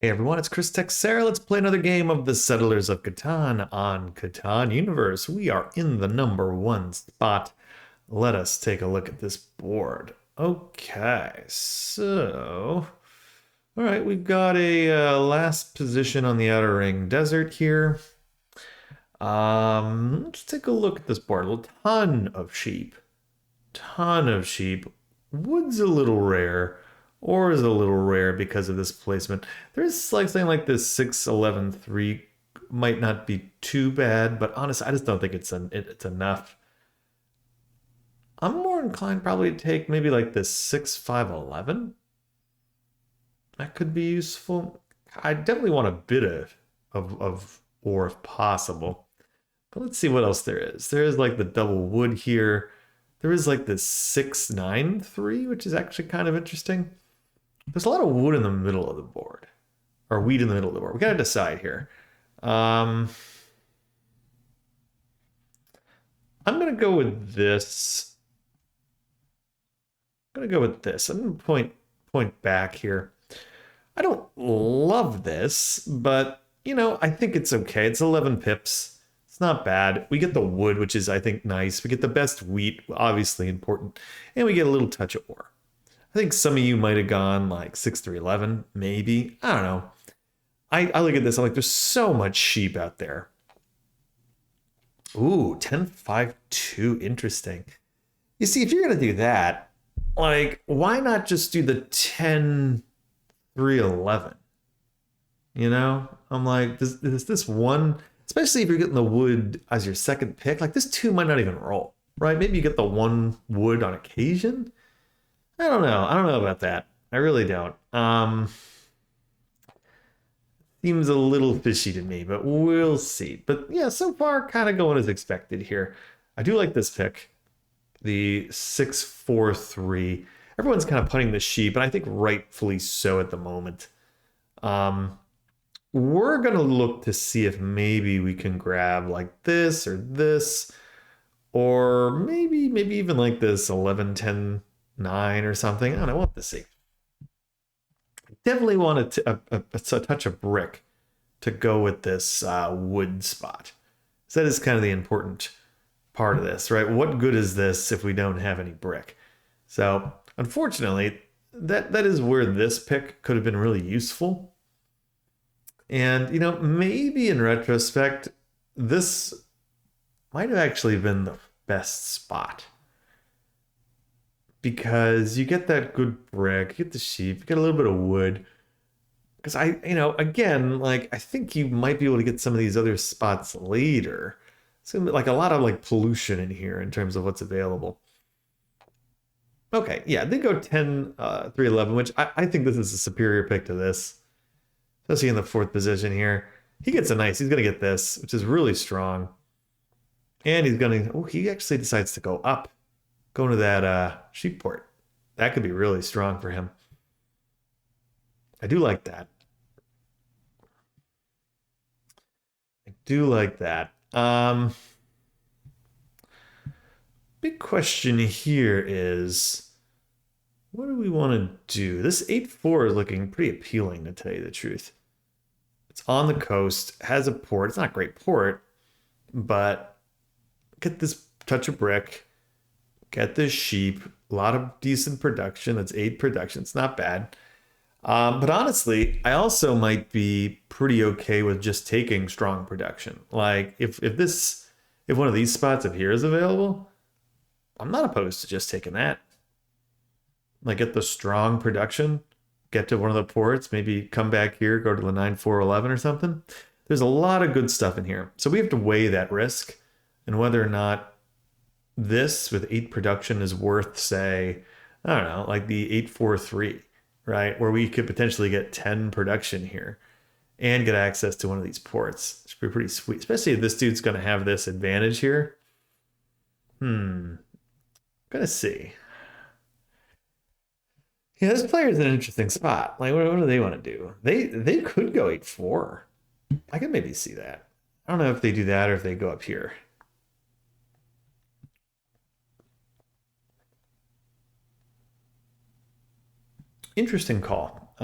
Hey everyone, it's Chris Texera. Let's play another game of the Settlers of Catan on Catan Universe. We are in the number one spot. Let us take a look at this board. Okay, so all right, we've got a last position on the Outer Ring Desert here. Let's take a look at this board. A ton of sheep, ton of sheep. Wood's a little rare. Or is a little rare because of this placement. There's like saying like this 6-11-3 might not be too bad, but honestly, I just don't think it's enough. I'm more inclined probably to take maybe like this 6-5-11. That could be useful. I definitely want a bit of ore if possible. But let's see what else there is. There is like the double wood here. There is like this 6-9-3, which is actually kind of interesting. There's a lot of wood in the middle of the board, or wheat in the middle of the board. We gotta decide here. I'm gonna go with this. I'm gonna go with this. I'm gonna point back here. I don't love this, but I think it's okay. It's 11 pips. It's not bad. We get the wood, which is I think nice. We get the best wheat, obviously important, and we get a little touch of ore. I think some of you might have gone like 6-3-11, maybe. I don't know. I look at this, I'm like, there's so much sheep out there. Ooh, 10-5-2, interesting. You see, if you're gonna do that, like, why not just do the 10-3-11? I'm like, does this one, especially if you're getting the wood as your second pick, like this two might not even roll, right? Maybe you get the one wood on occasion. I don't know. I don't know about that. I really don't. Seems a little fishy to me, but we'll see. But yeah, so far kind of going as expected here. I do like this pick, the 6-4-3. Everyone's kind of putting the sheep, and I think rightfully so at the moment. Um, we're gonna look to see if maybe we can grab like this, or maybe even like this 11-10-9 or something. I don't know. We'll have to see. Definitely want a touch of brick to go with this wood spot. So that is kind of the important part of this, right? What good is this if we don't have any brick? So unfortunately, that is where this pick could have been really useful. And maybe in retrospect, this might have actually been the best spot because you get that good brick, you get the sheep, you get a little bit of wood. Because again, like I think you might be able to get some of these other spots later. It's gonna be like a lot of like pollution in here in terms of what's available. Okay, yeah, they go 10-3-11, which I think this is a superior pick to this, especially in the fourth position here. He's gonna get this, which is really strong. And he actually decides to go up, go into that sheep port. That could be really strong for him. I do like that. I do like that. Big question here is, what do we want to do? This 8-4 is looking pretty appealing, to tell you the truth. It's on the coast, has a port. It's not a great port, but get this touch of brick, get this sheep, a lot of decent production. That's 8 production. It's not bad. But honestly, I also might be pretty okay with just taking strong production. Like if one of these spots up here is available, I'm not opposed to just taking that. Like get the strong production, get to one of the ports, maybe come back here, go to the 9-4-11 or something. There's a lot of good stuff in here. So we have to weigh that risk and whether or not this with 8 production is worth, say, I don't know, like the 8-4-3, right? Where we could potentially get 10 production here and get access to one of these ports. It should be pretty sweet, especially if this dude's going to have this advantage here. Gonna see. Yeah, this player's in an interesting spot. Like, what do they want to do? They could go 8-4. I could maybe see that. I don't know if they do that or if they go up here. Interesting call.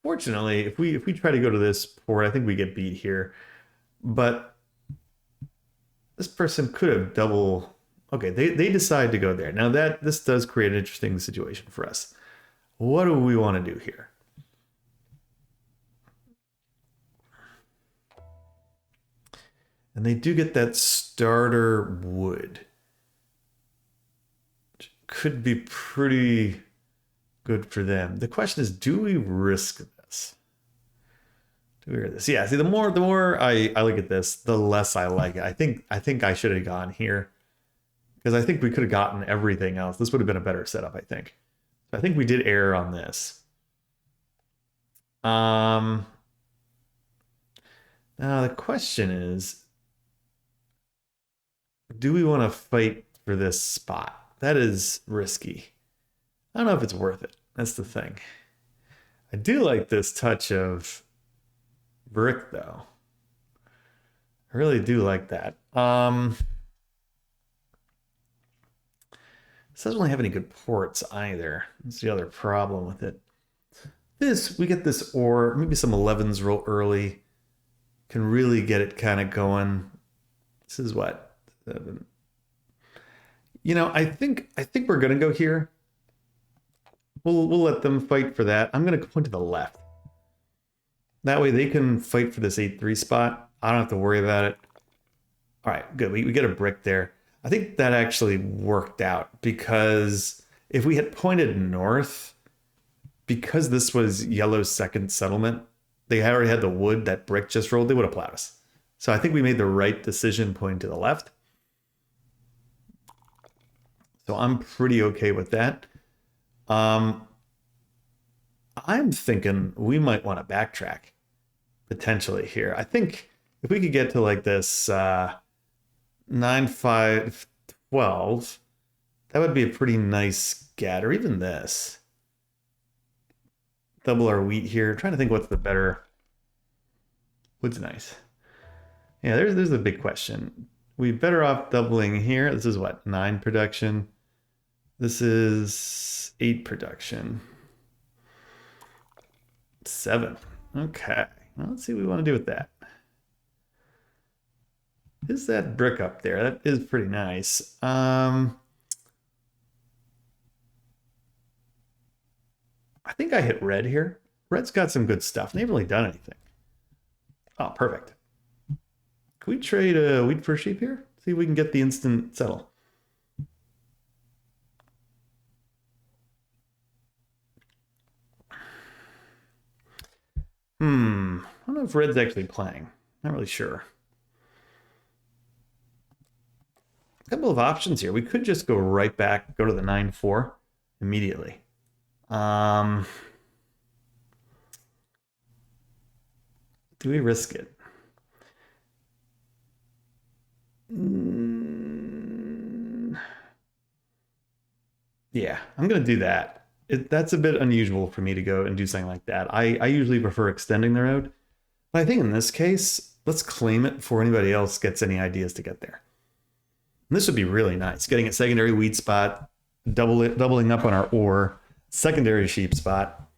Fortunately, if we try to go to this port, I think we get beat here. But this person could have double. Okay, they decide to go there. Now that this does create an interesting situation for us. What do we want to do here? And they do get that starter wood. Which could be pretty good for them. The question is, do we risk this? Do we risk this? Yeah, see, the more I look at this, the less I like it. I think I should have gone here. Because I think we could have gotten everything else. This would have been a better setup, I think. I think we did err on this. Now the question is, do we want to fight for this spot? That is risky. I don't know if it's worth it. That's the thing. I do like this touch of brick, though. I really do like that. This doesn't really have any good ports either. That's the other problem with it. This, we get this ore, maybe some 11s real early. Can really get it kind of going. This is what? 7. You know, I think we're gonna go here. We'll let them fight for that. I'm gonna point to the left. That way they can fight for this 8-3 spot. I don't have to worry about it. All right, good. We get a brick there. I think that actually worked out because if we had pointed north, because this was Yellow's second settlement, they already had the wood that brick just rolled, they would have plowed us. So I think we made the right decision pointing to the left. So I'm pretty okay with that. I'm thinking we might want to backtrack potentially here. I think if we could get to like this 9, 5, 12, that would be a pretty nice scat, or even this. Double our wheat here. Trying to think what's the better. Wood's nice. Yeah, there's a big question. We better off doubling here. This is what, 9 production. This is 8 production. 7. Okay. Well, let's see what we want to do with that. Is that brick up there? That is pretty nice. I think I hit red here. Red's got some good stuff. They haven't really done anything. Oh, perfect. Can we trade a wheat for sheep here? See if we can get the instant settle. I don't know if red's actually playing. Not really sure. A couple of options here. We could just go right back, go to the 9-4 immediately. Do we risk it? Yeah, I'm gonna do that. That's a bit unusual for me to go and do something like that. I usually prefer extending the road. But I think in this case, let's claim it before anybody else gets any ideas to get there. And this would be really nice. Getting a secondary wheat spot, doubling up on our ore, secondary sheep spot.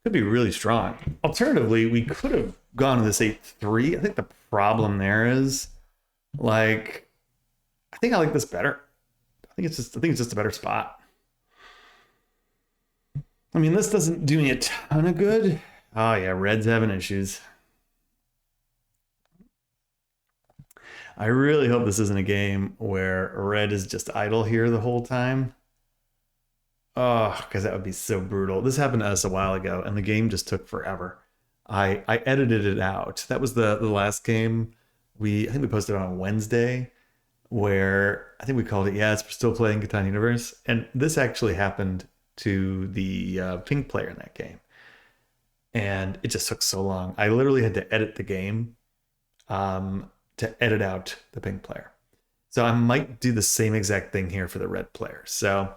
Could be really strong. Alternatively, we could have gone to this 8-3. I think the problem there is, like, I think I like this better. I think it's just a better spot. I mean, this doesn't do me a ton of good. Oh yeah, red's having issues. I really hope this isn't a game where red is just idle here the whole time. Oh, because that would be so brutal. This happened to us a while ago, and the game just took forever. I edited it out. That was the last game. I think we posted on Wednesday, where I think we called it, yeah, it's still playing Catan Universe. And this actually happened to the pink player in that game. And it just took so long. I literally had to edit the game to edit out the pink player. So I might do the same exact thing here for the red player. So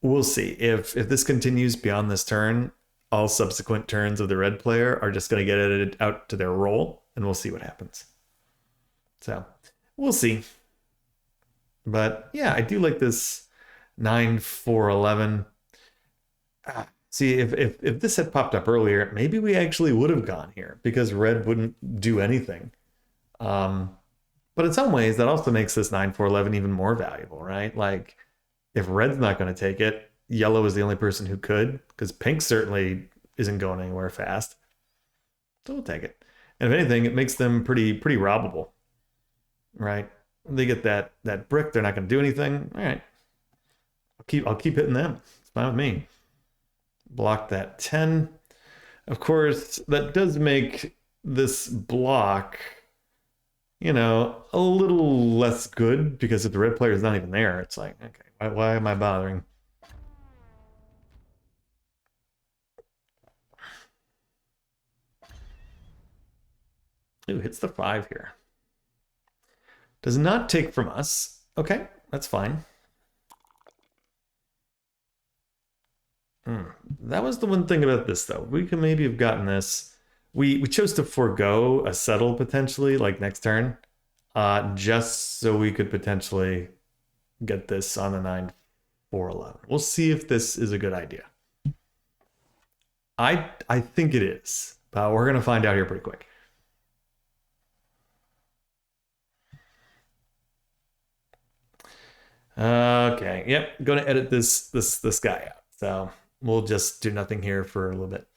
we'll see. If this continues beyond this turn, all subsequent turns of the red player are just going to get edited out to their role, and we'll see what happens. So we'll see. But yeah, I do like this 9-4-11. See, if this had popped up earlier, maybe we actually would have gone here because red wouldn't do anything. Um, but in some ways, that also makes this 9-4-11 even more valuable, right? Like, if red's not going to take it, yellow is the only person who could, because pink certainly isn't going anywhere fast. So we'll take it. And if anything, it makes them pretty robbable, right? They get that brick, they're not going to do anything. All right, I'll keep hitting them. It's fine with me. Block that 10. Of course, that does make this block, a little less good because if the red player is not even there, it's like, okay, why am I bothering? Ooh, hits the 5 here. Does not take from us. Okay, that's fine. That was the one thing about this, though. We could maybe have gotten this. We chose to forego a settle potentially, like next turn, just so we could potentially get this on the 9-4-11. We'll see if this is a good idea. I think it is, but we're gonna find out here pretty quick. Okay, yep, gonna edit this guy out. So we'll just do nothing here for a little bit.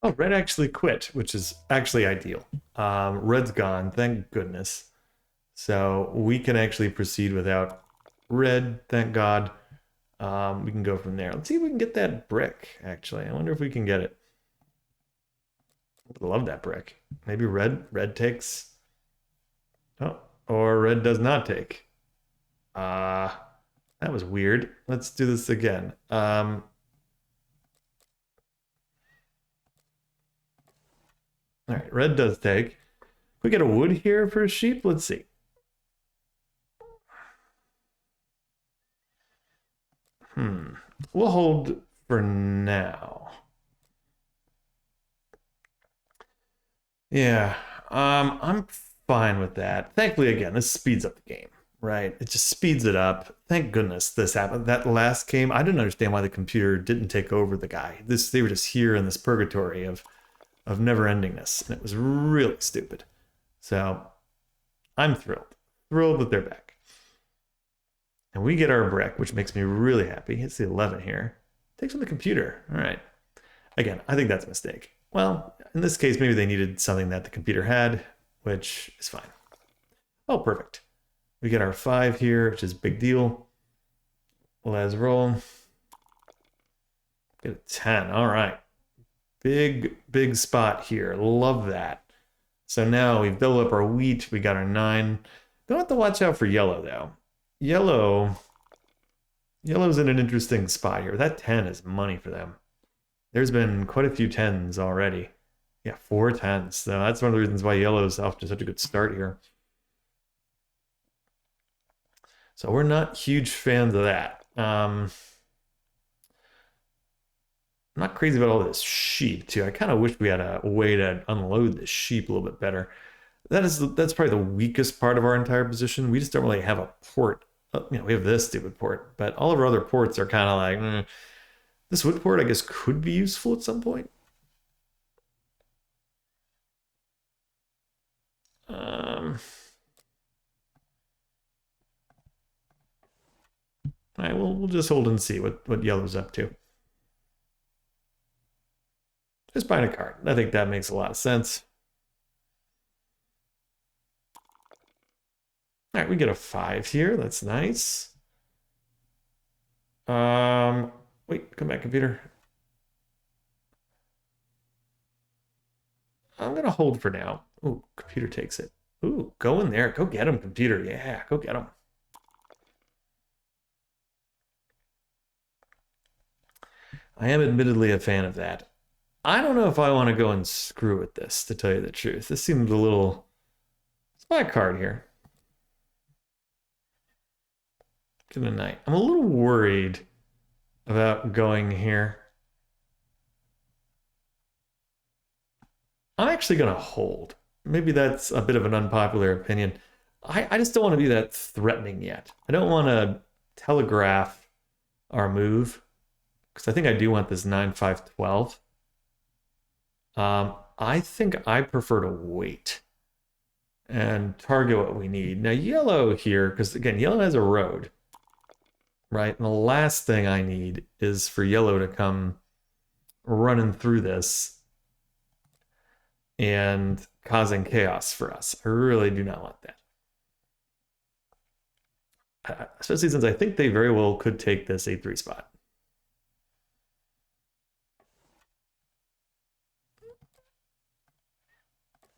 Oh, red actually quit, which is actually ideal. Red's gone, thank goodness. So we can actually proceed without red, thank God. We can go from there. Let's see if we can get that brick, actually. I wonder if we can get it. I love that brick. Maybe red takes. Oh, or red does not take. Uh, that was weird. Let's do this again. All right, red does take. If we get a wood here for a sheep, let's see. We'll hold for now. Yeah, I'm fine with that. Thankfully, again, this speeds up the game, right? It just speeds it up. Thank goodness this happened. That last game, I didn't understand why the computer didn't take over the guy. They were just here in this purgatory of never endingness, and it was really stupid. So I'm thrilled that they're back, and we get our brick, which makes me really happy. It's the 11 here. Takes from the computer. All right. Again, I think that's a mistake. Well, in this case, maybe they needed something that the computer had, which is fine. Oh, perfect. We get our 5 here, which is a big deal. Let's roll. Get a 10. All right. Big spot here. Love that. So now we've built up our wheat. We got our 9. Don't have to watch out for yellow, though. Yellow's in an interesting spot here. That 10 is money for them. There's been quite a few 10s already. Yeah, 4 10s. So that's one of the reasons why yellow's off to such a good start here. So we're not huge fans of that. I'm not crazy about all this sheep too. I kind of wish we had a way to unload this sheep a little bit better. That's probably the weakest part of our entire position. We just don't really have a port. We have this stupid port, but all of our other ports are kind of like, this wood port, I guess, could be useful at some point. All right, we'll just hold and see what yellow's up to. Just buying a card. I think that makes a lot of sense. All right, we get a 5 here. That's nice. Wait, come back, computer. I'm gonna hold for now. Ooh, computer takes it. Ooh, go in there. Go get him, computer. Yeah, go get him. I am admittedly a fan of that. I don't know if I want to go and screw with this, to tell you the truth. This seems a little... It's my card here. Give it a night. I'm a little worried about going here. I'm actually going to hold. Maybe that's a bit of an unpopular opinion. I just don't want to be that threatening yet. I don't want to telegraph our move, because I think I do want this 9-5-12. I think I prefer to wait and target what we need. Now, yellow here, because again, yellow has a road, right? And the last thing I need is for yellow to come running through this and causing chaos for us. I really do not want that. Especially since I think they very well could take this 8-3 spot.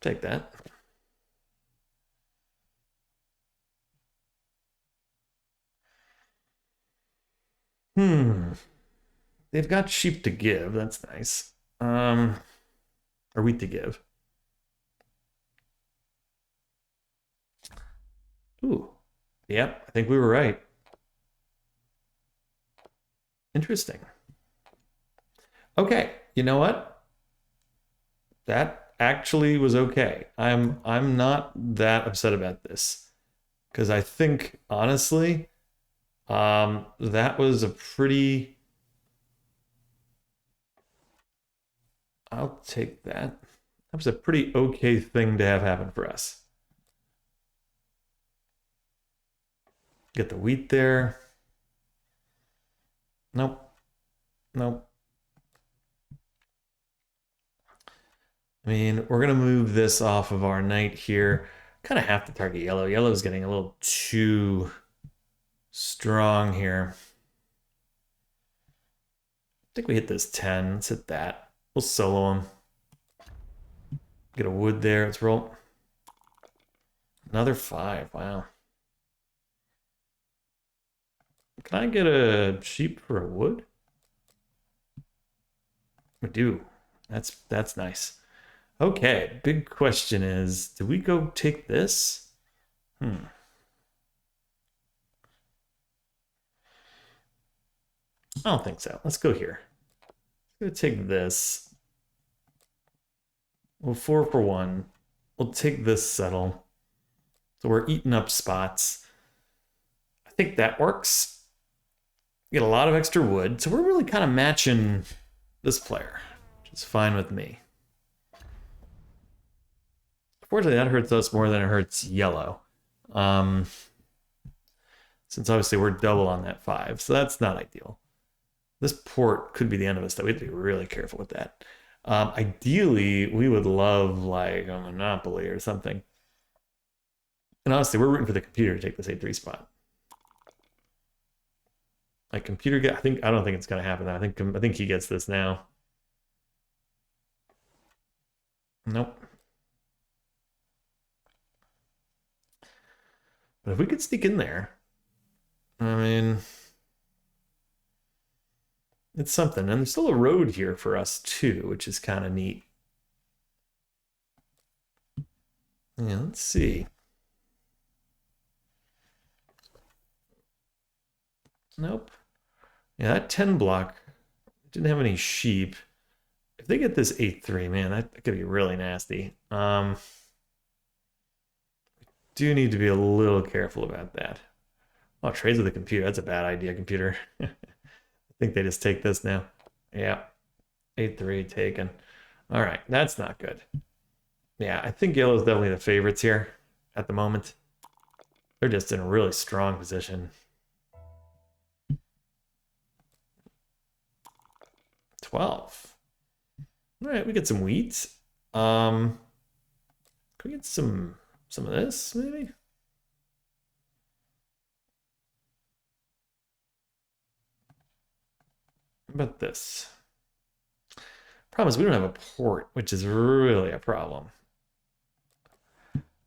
Take that. They've got sheep to give. That's nice. Or wheat to give. Ooh. Yep, I think we were right. Interesting. Okay, you know what? That actually was okay. I'm not that upset about this, because I think honestly, that was a pretty... I'll take that. That was a pretty okay thing to have happen for us. Get the wheat there. Nope. Nope. I mean, we're going to move this off of our knight here. Kind of have to target yellow. Yellow's getting a little too strong here. I think we hit this 10. Let's hit that. We'll solo him. Get a wood there. Let's roll. Another 5. Wow. Can I get a sheep for a wood? We do. That's nice. Okay, big question is, do we go take this? I don't think so. Let's go here. Let's go take this. Well, 4 for 1. We'll take this settle. So we're eating up spots. I think that works. Get a lot of extra wood. So we're really kind of matching this player, which is fine with me. Unfortunately, that hurts us more than it hurts yellow. Since obviously we're double on that 5. So that's not ideal. This port could be the end of us, though. We have to be really careful with that. Ideally, we would love like a monopoly or something. And honestly, we're rooting for the computer to take this 8-3 spot. Like computer get, I don't think it's gonna happen. I think he gets this now. Nope. But if we could sneak in there, I mean, it's something. And there's still a road here for us too, which is kind of neat. Yeah, let's see. Nope. Yeah, that 10 block didn't have any sheep. If they get this 8-3, man, that could be really nasty. Do need to be a little careful about that. Oh, trades with the computer. That's a bad idea, computer. I think they just take this now. Yeah. 8-3 taken. All right, that's not good. Yeah, I think yellow's definitely the favorites here at the moment. They're just in a really strong position. 12. All right, we get some wheat. Can we get some of this, maybe? How about this? Problem is we don't have a port, which is really a problem.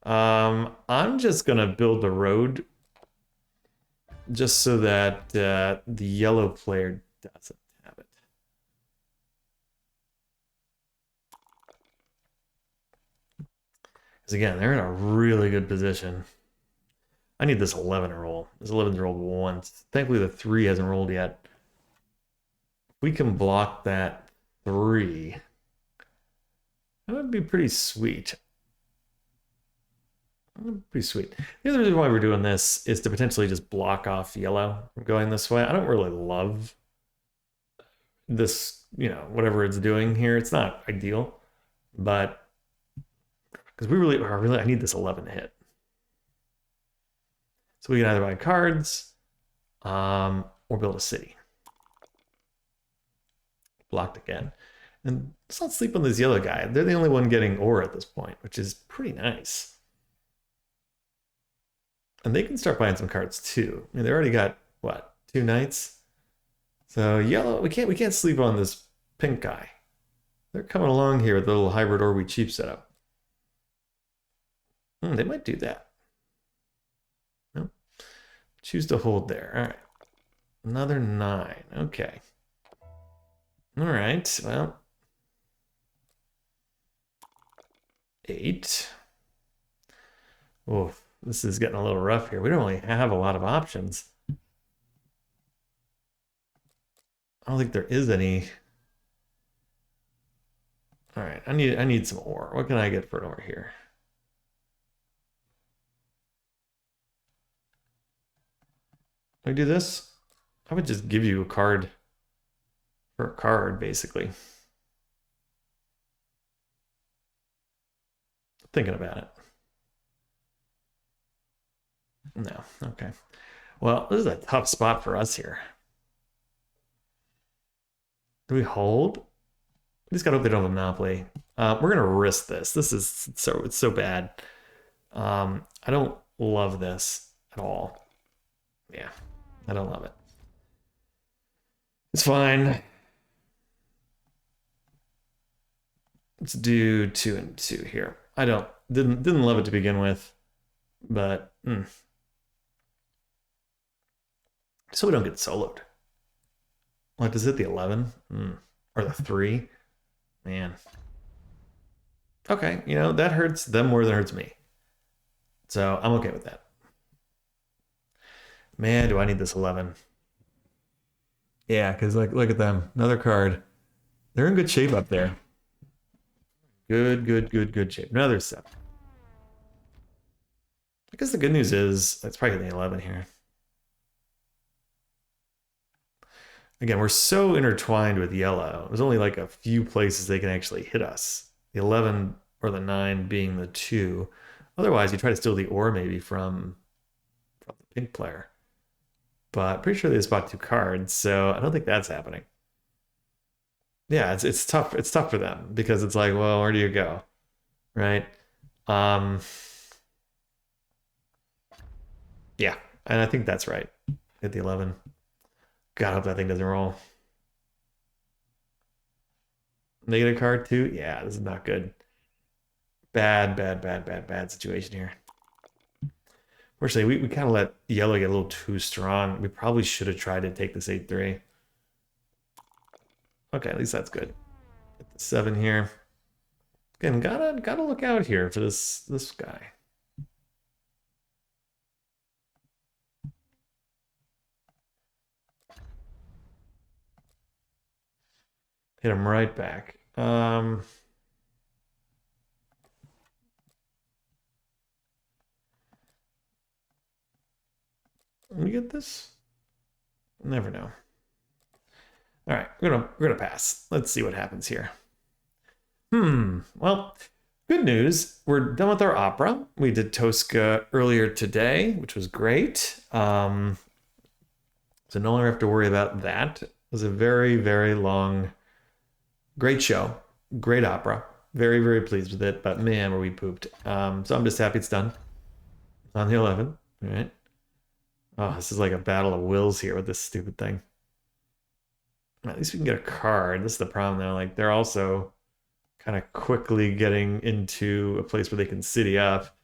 I'm just gonna build the road just so that the yellow player doesn't have it. Because again, they're in a really good position. I need this 11 to roll. This 11 rolled once. Thankfully, the 3 hasn't rolled yet. We can block that 3. That would be pretty sweet. Pretty sweet. The other reason why we're doing this is to potentially just block off yellow from going this way. I don't really love this, whatever it's doing here. It's not ideal, but because we really, I need this 11 hit. So we can either buy cards or build a city. Blocked again. And let's not sleep on this yellow guy. They're the only one getting ore at this point, which is pretty nice. And they can start buying some cards too. I mean, they already got what, 2 knights? So yellow, we can't sleep on this pink guy. They're coming along here with the little hybrid ore we cheap setup. They might do that. Nope. Choose to hold there. All right. Another 9. Okay. All right. Well, 8. Oh, this is getting a little rough here. We don't really have a lot of options. I don't think there is any. All right, I need some ore. What can I get for an ore here? Can I do this? I would just give you a card for a card, basically. Thinking about it. No, okay. Well, this is a tough spot for us here. Do we hold? We just gotta hope they don't have a monopoly. We're gonna risk this. This is it's so bad. I don't love this at all. Yeah, I don't love it. It's fine. Let's do 2 and 2 here. I didn't love it to begin with, but so we don't get soloed. What does it? The 11 or the 3? Man. Okay, that hurts them more than it hurts me. So I'm okay with that. Man, do I need this 11? Yeah, because look at them. Another card. They're in good shape up there. Good shape. Another 7. I guess the good news is that's probably the 11 here. Again, we're so intertwined with yellow. There's only like a few places they can actually hit us. The 11 or the 9 being the 2. Otherwise, you try to steal the ore maybe from the pink player. But pretty sure they just bought 2 cards, so I don't think that's happening. Yeah, it's tough. It's tough for them because it's like, well, where do you go, right? Yeah, and I think that's right. Hit the 11. God, I hope that thing doesn't roll. Negative card too. Yeah, this is not good. Bad situation here. Fortunately, we kind of let yellow get a little too strong. We probably should have tried to take this 8-3. Okay, at least that's good. Get the 7 here. Again, gotta look out here for this guy. Hit him right back. Let me get this. Never know. All right, we're gonna pass. Let's see what happens here. Well, good news, we're done with our opera. We did Tosca earlier today, which was great. So no longer have to worry about that. It was a very, very long, great show, great opera. Very, very pleased with it. But man, were we pooped. So I'm just happy it's done on the 11th. All right. Oh, this is like a battle of wills here with this stupid thing. At least we can get a card. This is the problem though. Like they're also kind of quickly getting into a place where they can city up.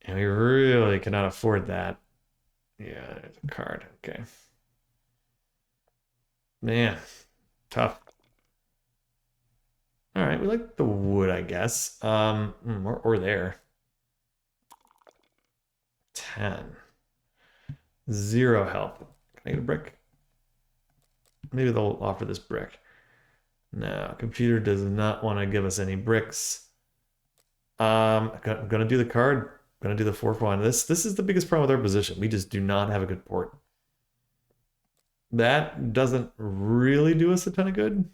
And we really cannot afford that. Yeah, there's a card. Okay. Man, tough. All right, we like the wood, I guess. Or there. 10. 0 help. Can I get a brick? Maybe they'll offer this brick. No, computer does not want to give us any bricks. I'm gonna do the card. I'm gonna do the 4-for-1. This is the biggest problem with our position. We just do not have a good port. That doesn't really do us a ton of good.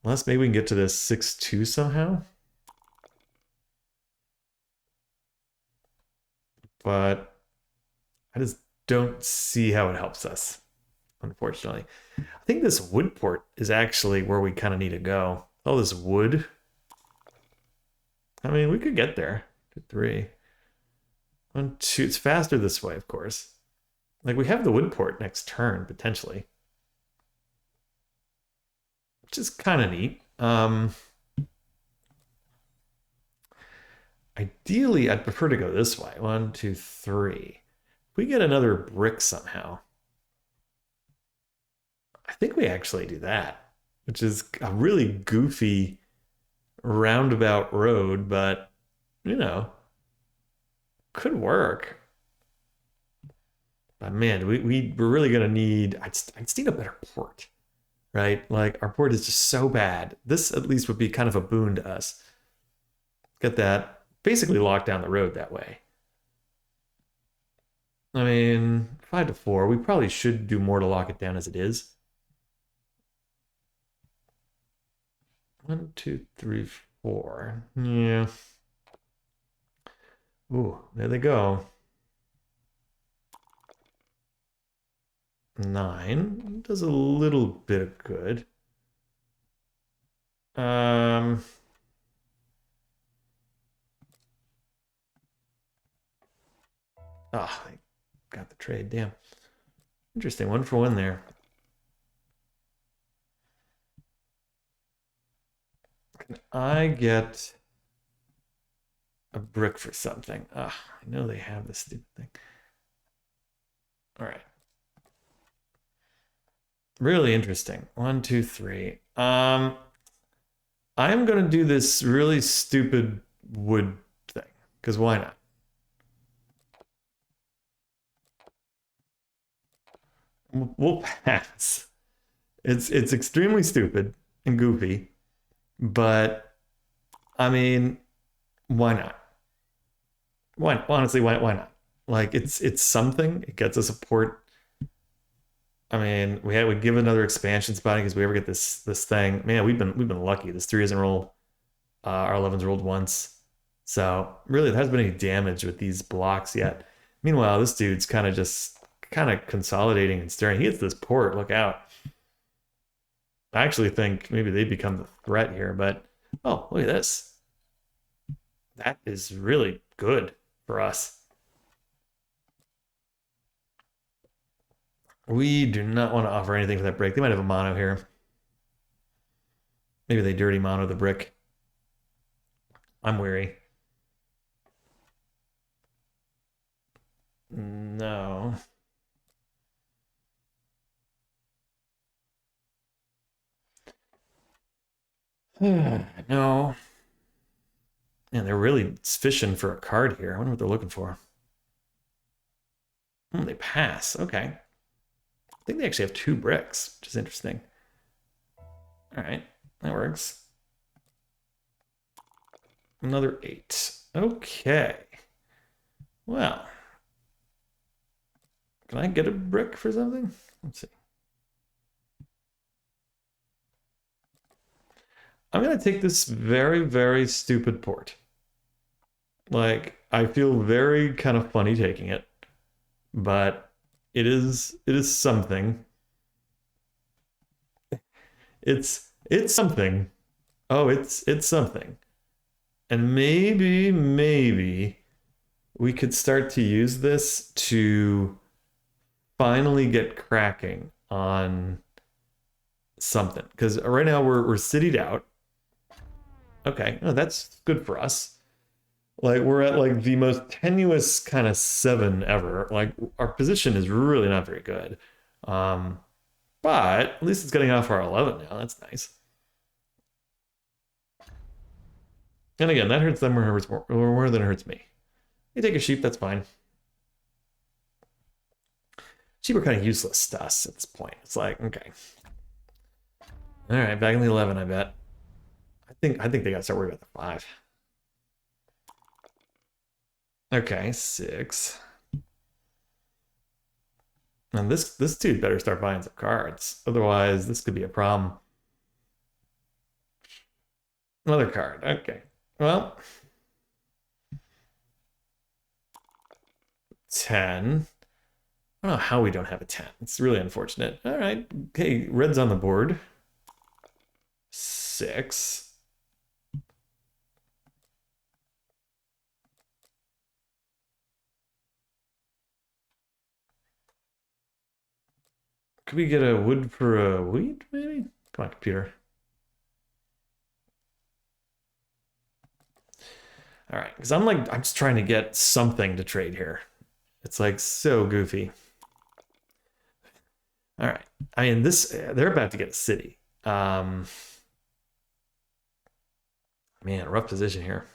Unless maybe we can get to this 6-2 somehow. But I just don't see how it helps us, unfortunately. I think this wood port is actually where we kind of need to go. Oh, this wood. I mean, we could get there. 2, 3. 1, 2. It's faster this way, of course. Like, we have the wood port next turn, potentially. Which is kind of neat. Ideally, I'd prefer to go this way. 1, 2, 3. If we get another brick somehow, I think we actually do that, which is a really goofy roundabout road, but, you know, could work. But man, we're really going to need, I just need a better port, right? Like, our port is just so bad. This at least would be kind of a boon to us. Get that. Basically lock down the road that way. I mean, 5-4. We probably should do more to lock it down as it is. 1, 2, 3, 4. Yeah. Ooh, there they go. 9 does a little bit of good. Ah, I got the trade. Damn. Interesting. 1-for-1 there. Can I get a brick for something? Ah, I know they have this stupid thing. All right. Really interesting. 1, 2, 3. I'm gonna do this really stupid wood thing because why not? We'll pass. It's extremely stupid and goofy, but I mean, why not? Why honestly, why not? Like it's something. It gets us a port. I mean, we give another expansion spot because we ever get this thing. Man, we've been lucky. This 3 hasn't rolled. Our 11's rolled once. So really, there hasn't been any damage with these blocks yet. Meanwhile, this dude's kind of consolidating and staring. He hits this port. Look out. I actually think maybe they become the threat here, but oh, look at this. That is really good for us. We do not want to offer anything for that brick. They might have a mono here. Maybe they dirty mono the brick. I'm weary. No. No. Man, they're really fishing for a card here. I wonder what they're looking for. They pass. Okay. I think they actually have 2 bricks, which is interesting. All right, that works. Another 8. Okay. Well, can I get a brick for something? Let's see. I'm going to take this very, very stupid port. Like, I feel very kind of funny taking it, but it is something. It's something. Oh, it's something. And maybe we could start to use this to finally get cracking on something. Because right now we're citied out. Okay, no, that's good for us. Like we're at like the most tenuous kind of 7 ever. Like our position is really not very good. Um, but at least it's getting off our 11 now. That's nice. And again, that hurts them more than it hurts me. You take a sheep, that's fine. Sheep are kind of useless to us at this point. It's like, okay. All right, back in the 11, I bet. I think they gotta start worrying about the 5. Okay, 6. And this dude better start buying some cards. Otherwise, this could be a problem. Another card. Okay. Well, 10. I don't know how we don't have a 10. It's really unfortunate. All right. Okay, red's on the board. 6. Could we get a wood for a wheat, maybe? Come on, computer. All right, because I'm just trying to get something to trade here. It's like so goofy. All right. I mean, they're about to get a city. Man, rough position here.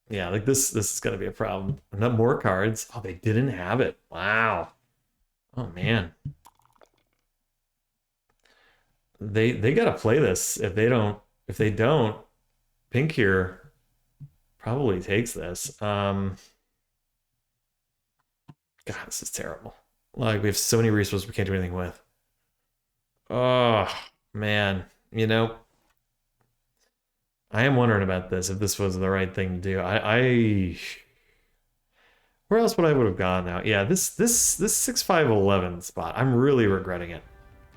Yeah, like this is gonna be a problem. Not more cards. Oh, they didn't have it. Wow. Oh man. They gotta play this. If they don't, pink here probably takes this. God, this is terrible. Like we have so many resources we can't do anything with. Oh man. You know, I am wondering about this, if this was the right thing to do. I where else would I would have gone now? Yeah, this 6-5-11 spot. I'm really regretting it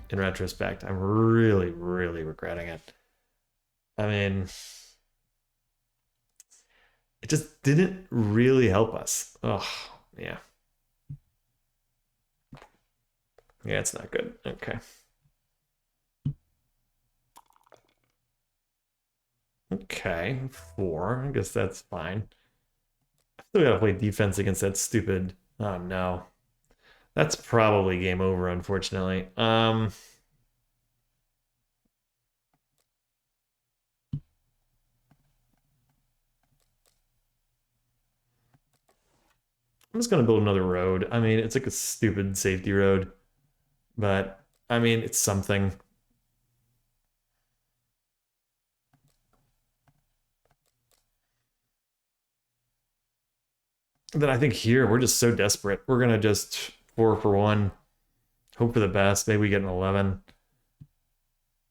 in retrospect. I'm really, really regretting it. I mean, it just didn't really help us. Oh, yeah. Yeah, it's not good. Okay. Okay, 4. I guess that's fine. I still gotta play defense against that stupid. Oh no. That's probably game over, unfortunately. I'm just gonna build another road. I mean, it's like a stupid safety road, but I mean, it's something. Then I think here we're just so desperate. We're gonna just 4 for 1, hope for the best. Maybe we get an 11,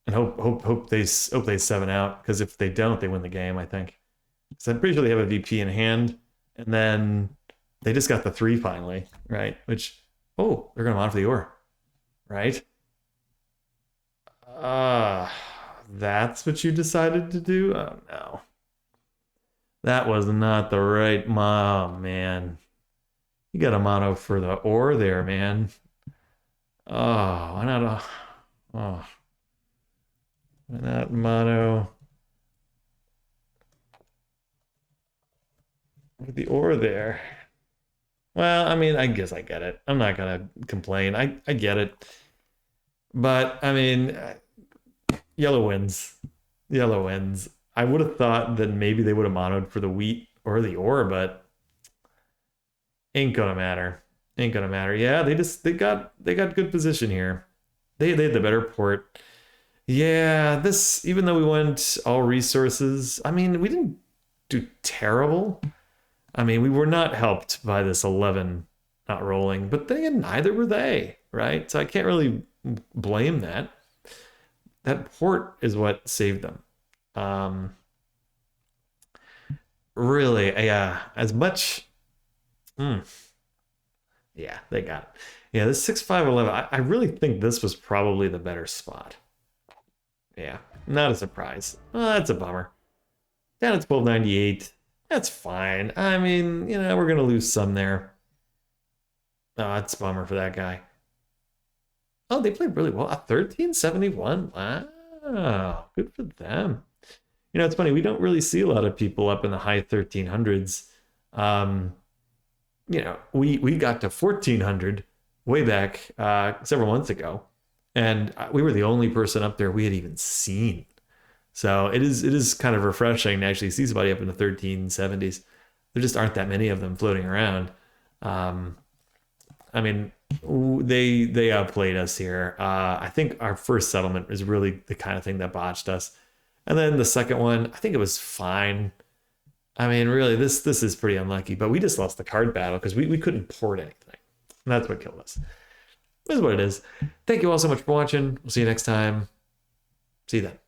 and hope they 7 out. Because if they don't, they win the game. I think. So I'm pretty sure they have a VP in hand, and then they just got the 3 finally, right? Which, oh, they're gonna mod for the ore, right? Uh, that's what you decided to do? Oh no. That was not the right mom, man. You got a mono for the ore there, man. Oh, why not oh, why not mono with the ore there? Well, I mean, I guess I get it. I'm not gonna complain. I get it. But I mean, yellow wins. Yellow wins. I would have thought that maybe they would have monoed for the wheat or the ore, but ain't gonna matter. Ain't gonna matter. Yeah, they got good position here. They had the better port. Yeah, this even though we went all resources, I mean, we didn't do terrible. I mean, we were not helped by this 11 not rolling, but then again, neither were they, right? So I can't really blame that. that port is what saved them. Um, really, yeah, as much. Hmm, yeah, they got it. Yeah, this 6-5-11. I really think this was probably the better spot. Yeah, not a surprise. Well, that's a bummer. Down at 1298. That's fine. I mean, we're gonna lose some there. Oh, that's a bummer for that guy. Oh, they played really well. A 1371. Wow, good for them. It's funny. We don't really see a lot of people up in the high 1300s. Um, we got to 1400 way back several months ago, and we were the only person up there we had even seen. So it is kind of refreshing to actually see somebody up in the 1370s. There just aren't that many of them floating around. Um, I mean, they outplayed us here. I think our first settlement is really the kind of thing that botched us, and then the second one, I think it was fine. I mean, really, this is pretty unlucky, but we just lost the card battle because we couldn't port anything. And that's what killed us. This is what it is. Thank you all so much for watching. We'll see you next time. See you then.